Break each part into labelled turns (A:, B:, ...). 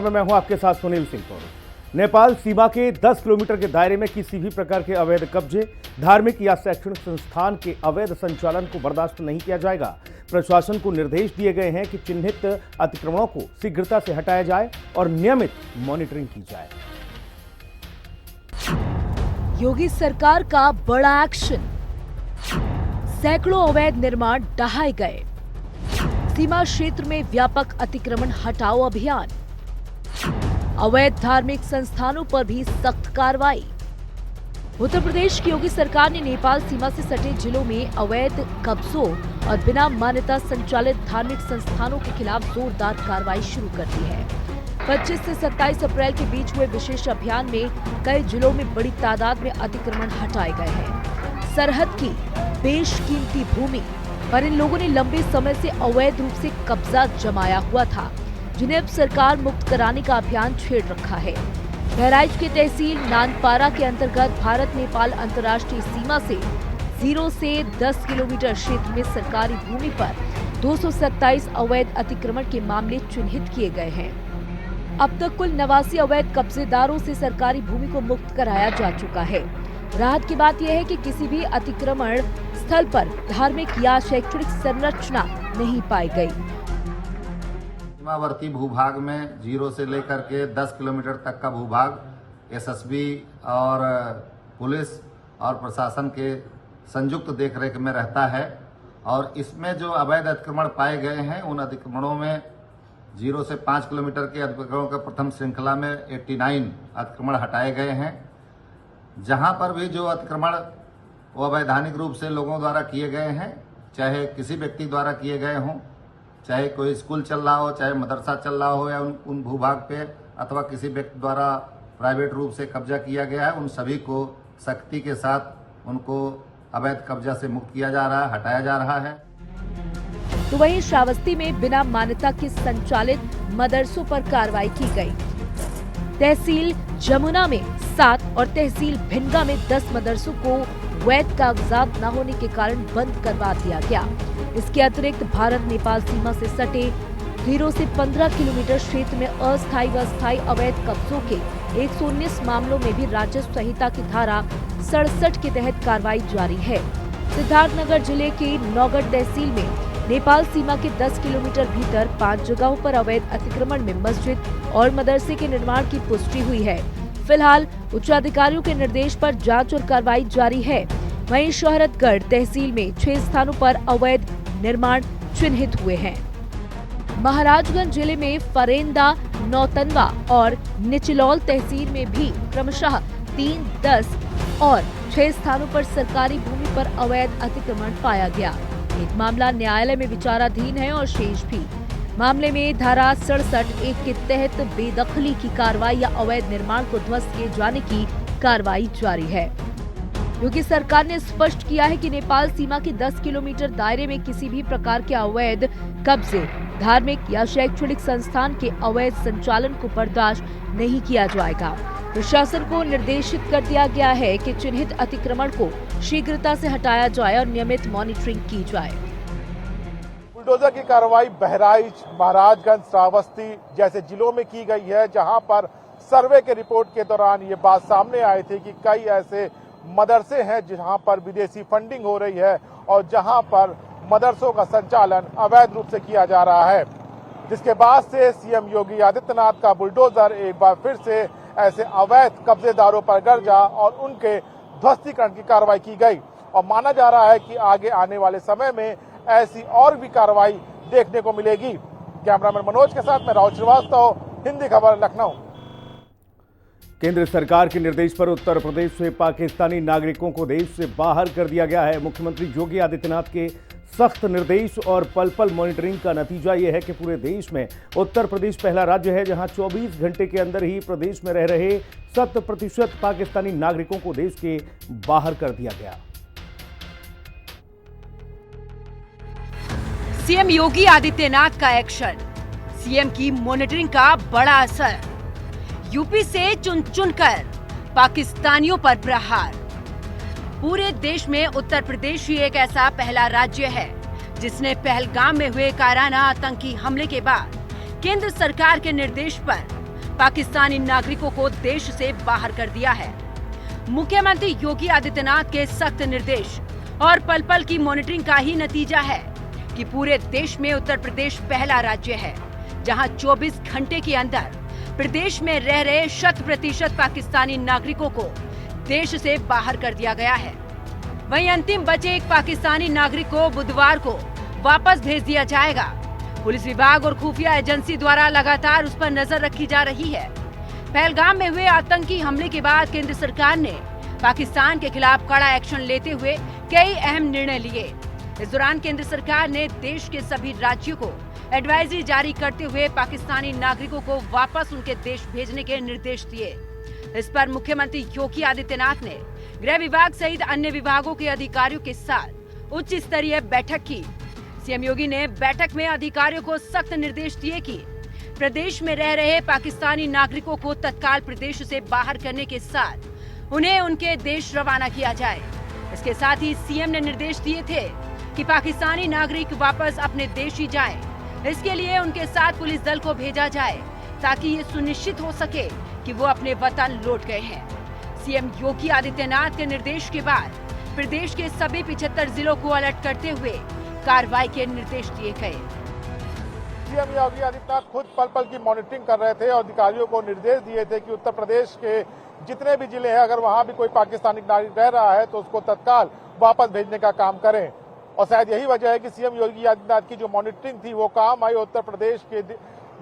A: में मैं हूं आपके साथ सुनील सिंह तोमर। नेपाल सीमा के 10 किलोमीटर के दायरे में किसी भी प्रकार के अवैध कब्जे, धार्मिक या शैक्षणिक संस्थान के अवैध संचालन को बर्दाश्त नहीं किया जाएगा। प्रशासन को निर्देश दिए गए हैं कि चिन्हित अतिक्रमणों को शीघ्रता से हटाया जाए और नियमित मॉनिटरिंग की जाए।
B: योगी सरकार का बड़ा एक्शन, सैकड़ों अवैध निर्माण ढहाए गए। सीमा क्षेत्र में व्यापक अतिक्रमण हटाओ अभियान, अवैध धार्मिक संस्थानों पर भी सख्त कार्रवाई। उत्तर प्रदेश की योगी सरकार ने नेपाल सीमा से सटे जिलों में अवैध कब्जों और बिना मान्यता संचालित धार्मिक संस्थानों के खिलाफ जोरदार कार्रवाई शुरू कर दी है। 25 से 27 अप्रैल के बीच हुए विशेष अभियान में कई जिलों में बड़ी तादाद में अतिक्रमण हटाए गए हैं। सरहद की बेशकीमती भूमि पर इन लोगों ने लंबे समय से अवैध रूप से कब्जा जमाया हुआ था, जिन्हें अब सरकार मुक्त कराने का अभियान छेड़ रखा है। बहराइच के तहसील नानपारा के अंतर्गत भारत नेपाल अंतर्राष्ट्रीय सीमा से 0 से 10 किलोमीटर क्षेत्र में सरकारी भूमि पर 227 अवैध अतिक्रमण के मामले चिन्हित किए गए हैं। अब तक कुल 89 अवैध कब्जेदारों से सरकारी भूमि को मुक्त कराया जा चुका है। राहत की बात यह है कि किसी भी अतिक्रमण स्थल पर धार्मिक या शैक्षणिक संरचना नहीं पाई गई।
C: सीमावर्ती भूभाग में 0 से लेकर के 10 किलोमीटर तक का भूभाग एसएसबी और पुलिस और प्रशासन के संयुक्त देखरेख में रहता है और इसमें जो अवैध अतिक्रमण पाए गए हैं उन अतिक्रमणों में 0 से 5 किलोमीटर के अतिक्रमणों का प्रथम श्रृंखला में 89 अतिक्रमण हटाए गए हैं। जहां पर भी जो अतिक्रमण वो अवैधानिक रूप से लोगों द्वारा किए गए हैं, चाहे किसी व्यक्ति द्वारा किए गए हों, चाहे कोई स्कूल चल रहा हो, चाहे मदरसा चल रहा हो या उन भूभाग पे अथवा किसी व्यक्ति द्वारा प्राइवेट रूप से कब्जा किया गया है, उन सभी को सख्ती के साथ उनको अवैध कब्जा से मुक्त किया जा रहा है, हटाया जा रहा है।
B: तो वहीं श्रावस्ती में बिना मान्यता के संचालित मदरसों पर कार्रवाई की गई। तहसील जमुना में 7 और तहसील भिंगा में 10 मदरसों को वैध कागजात न होने के कारण बंद करवा दिया गया। इसके अतिरिक्त भारत नेपाल सीमा से सटे 0 से 15 किलोमीटर क्षेत्र में अस्थायी व स्थायी अवैध कब्जों के 119 मामलों में भी राजस्व संहिता की धारा 67 के तहत कार्रवाई जारी है। सिद्धार्थनगर जिले के नौगढ़ तहसील में नेपाल सीमा के 10 किलोमीटर भीतर 5 जगहों पर अवैध अतिक्रमण में मस्जिद और मदरसे के निर्माण की पुष्टि हुई है। फिलहाल उच्चाधिकारियों के निर्देश पर जांच और कार्रवाई जारी है। वहीं शोहरतगढ़ तहसील में 6 स्थानों पर अवैध निर्माण चिन्हित हुए हैं। महाराजगंज जिले में फरेंदा, नौतनवा और निचलौल तहसील में भी क्रमशः 3, 10 और 6 स्थानों पर सरकारी भूमि पर अवैध अतिक्रमण पाया गया। एक मामला न्यायालय में विचाराधीन है और शेष भी। मामले में धारा 67(1) के तहत बेदखली की कार्रवाई या अवैध निर्माण को ध्वस्त किए जाने की कार्रवाई जारी है। योगी सरकार ने स्पष्ट किया है कि नेपाल सीमा के 10 किलोमीटर दायरे में किसी भी प्रकार के अवैध कब्जे, धार्मिक या शैक्षणिक संस्थान के अवैध संचालन को बर्दाश्त नहीं किया जाएगा। प्रशासन को निर्देशित कर दिया गया है कि चिन्हित अतिक्रमण को शीघ्रता से हटाया जाए और नियमित मॉनिटरिंग की जाए।
D: बुलडोजर की कार्रवाई बहराइच, महाराजगंज, श्रावस्ती जैसे जिलों में की गई है, जहां पर सर्वे के रिपोर्ट के दौरान ये बात सामने आई थी कि कई ऐसे मदरसे हैं जहां पर विदेशी फंडिंग हो रही है और जहां पर मदरसों का संचालन अवैध रूप से किया जा रहा है, जिसके बाद से सीएम योगी आदित्यनाथ का बुलडोजर एक बार फिर से ऐसे अवैध कब्जेदारों पर गरजा और उनके ध्वस्तीकरण की कार्रवाई की गई और माना जा रहा है कि आगे आने वाले समय में ऐसी और भी कार्रवाई देखने को मिलेगी। कैमरामैन मनोज के साथ मैं राहुल श्रीवास्तव, हिंदी खबर, लखनऊ।
A: केंद्र सरकार के निर्देश पर उत्तर प्रदेश से पाकिस्तानी नागरिकों को देश से बाहर कर दिया गया है। मुख्यमंत्री योगी आदित्यनाथ के सख्त निर्देश और पल पल मॉनिटरिंग का नतीजा यह है कि पूरे देश में उत्तर प्रदेश पहला राज्य है जहां 24 घंटे के अंदर ही प्रदेश में रह रहे 100% पाकिस्तानी नागरिकों को देश के बाहर कर दिया गया।
E: सीएम योगी आदित्यनाथ का एक्शन, सीएम की मॉनिटरिंग का बड़ा असर। यूपी से चुन चुनकर पाकिस्तानियों पर प्रहार। पूरे देश में उत्तर प्रदेश ही एक ऐसा पहला राज्य है जिसने पहलगाम में हुए कायराना आतंकी हमले के बाद केंद्र सरकार के निर्देश पर पाकिस्तानी नागरिकों को देश से बाहर कर दिया है। मुख्यमंत्री योगी आदित्यनाथ के सख्त निर्देश और पल पल की मॉनिटरिंग का ही नतीजा है कि पूरे देश में उत्तर प्रदेश पहला राज्य है जहां 24 घंटे के अंदर प्रदेश में रह रहे 100% पाकिस्तानी नागरिकों को देश से बाहर कर दिया गया है। वहीं अंतिम बचे एक पाकिस्तानी नागरिक को बुधवार को वापस भेज दिया जाएगा। पुलिस विभाग और खुफिया एजेंसी द्वारा लगातार उस पर नजर रखी जा रही है। पहलगाम में हुए आतंकी हमले के बाद केंद्र सरकार ने पाकिस्तान के खिलाफ कड़ा एक्शन लेते हुए कई अहम निर्णय लिए। इस दौरान केंद्र सरकार ने देश के सभी राज्यों को एडवाइजरी जारी करते हुए पाकिस्तानी नागरिकों को वापस उनके देश भेजने के निर्देश दिए। इस पर मुख्यमंत्री योगी आदित्यनाथ ने गृह विभाग सहित अन्य विभागों के अधिकारियों के साथ उच्च स्तरीय बैठक की। सीएम योगी ने बैठक में अधिकारियों को सख्त निर्देश दिए कि प्रदेश में रह रहे पाकिस्तानी नागरिकों को तत्काल प्रदेश से बाहर करने के साथ उन्हें उनके देश रवाना किया जाए। इसके साथ ही सीएम ने निर्देश दिए थे कि पाकिस्तानी नागरिक वापस अपने देश ही जाएं। इसके लिए उनके साथ पुलिस दल को भेजा जाए ताकि ये सुनिश्चित हो सके कि वो अपने वतन लौट गए हैं। सीएम योगी आदित्यनाथ के निर्देश के बाद प्रदेश के सभी 75 जिलों को अलर्ट करते हुए कार्रवाई के निर्देश दिए गए।
D: सीएम योगी आदित्यनाथ खुद पल पल की मॉनिटरिंग कर रहे थे और अधिकारियों को निर्देश दिए थे कि उत्तर प्रदेश के जितने भी जिले हैं, अगर वहां भी कोई पाकिस्तानी नागरिक रह रहा है तो उसको तत्काल वापस भेजने का काम करें। और शायद यही वजह है कि सीएम योगी आदित्यनाथ की जो मॉनिटरिंग थी वो काम आई। उत्तर प्रदेश के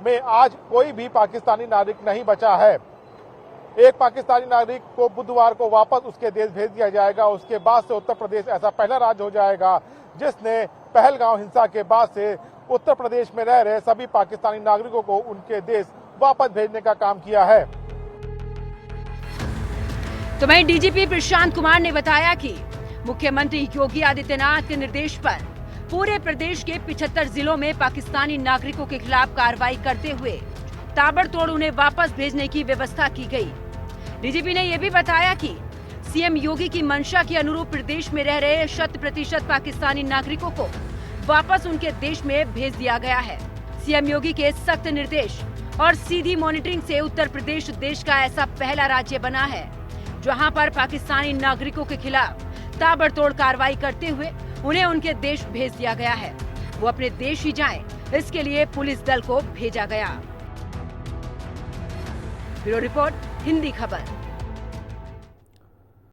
D: में आज कोई भी पाकिस्तानी नागरिक नहीं बचा है। एक पाकिस्तानी नागरिक को बुधवार को वापस उसके देश भेज दिया जाएगा। उसके बाद से उत्तर प्रदेश ऐसा पहला राज्य हो जाएगा जिसने पहलगांव हिंसा के बाद से उत्तर प्रदेश में रह रहे सभी पाकिस्तानी नागरिकों को उनके देश वापस भेजने का काम किया है।
E: तो वहीं डीजीपी प्रशांत कुमार ने बताया कि मुख्यमंत्री योगी आदित्यनाथ के निर्देश पर पूरे प्रदेश के 75 जिलों में पाकिस्तानी नागरिकों के खिलाफ कार्रवाई करते हुए ताबड़तोड़ उन्हें वापस भेजने की व्यवस्था की गई। डीजीपी ने यह भी बताया कि सीएम योगी की मंशा के अनुरूप प्रदेश में रह रहे 100% पाकिस्तानी नागरिकों को वापस उनके देश में भेज दिया गया है। सीएम योगी के सख्त निर्देश और सीधी मॉनिटरिंग से उत्तर प्रदेश देश का ऐसा पहला राज्य बना है जहां पर पाकिस्तानी नागरिकों के खिलाफ ताबड़तोड़ कार्रवाई करते हुए उन्हें उनके देश भेज दिया गया है। वो अपने देश ही जाएं, इसके लिए पुलिस दल को भेजा गया। ब्यूरो रिपोर्ट, हिंदी खबर।